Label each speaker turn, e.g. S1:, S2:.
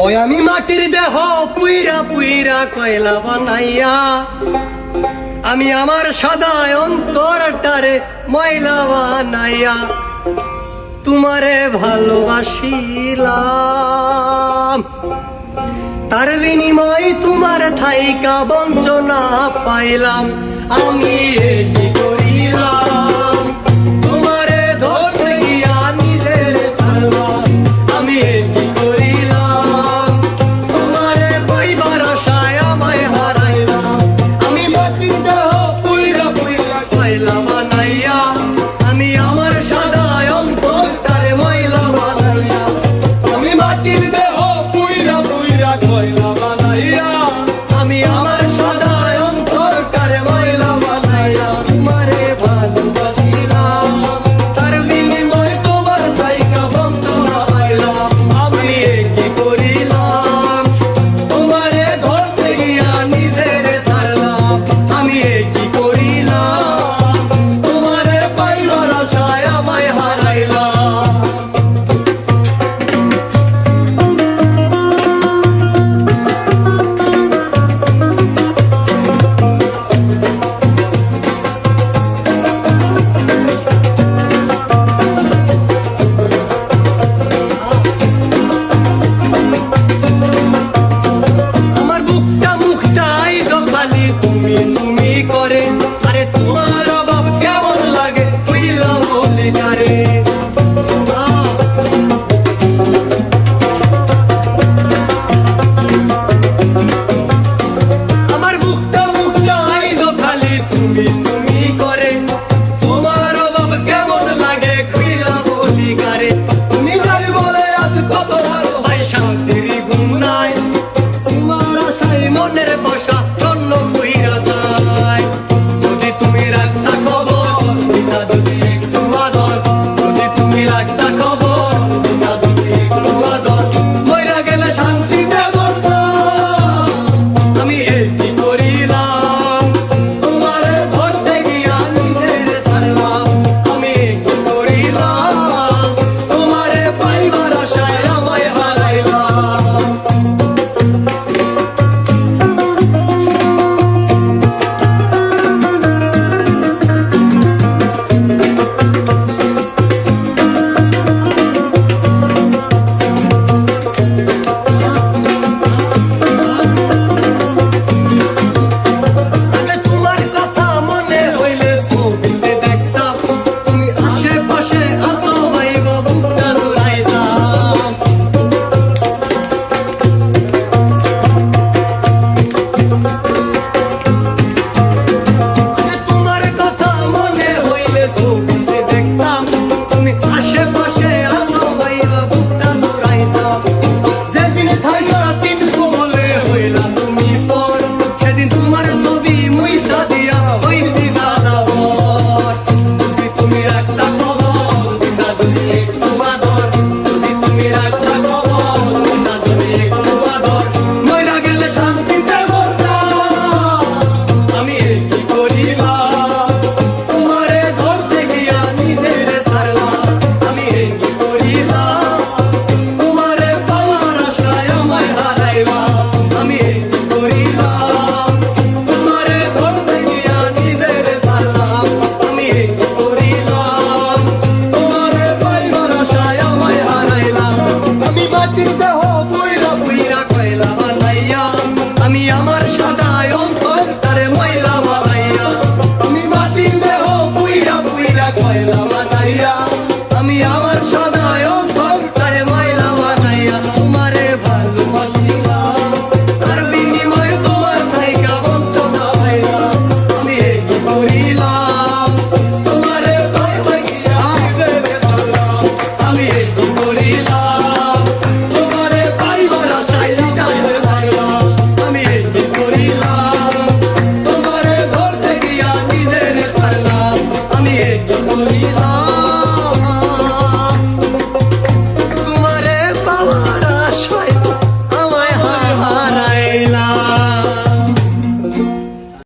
S1: ওই আমি মাটির দেহ পুইরা পুইরা কয়লা বানাইয়া, আমি আমার সাদা অন্তরটারে ময়লা বানাইয়া তোমারে ভালোবাসিলাম। তার বিনিময় তোমার থাইকা বঞ্চনা পাইলাম। আমি কি করিলাম, তোমারে ধরতে গিয়া নিজের ছাড়লাম। আমি কি করিলাম, তোমারে পাইবার আশায় আমায় হারাইলাম। আমি মাটির দেহ পুইরা পুইরা কয়লা বানাইয়া, আমি আমার সাদা অন্তরটারে ময়লা বানাইয়া। আমি মাটির দেহ পুইরা পুইরা কয়লা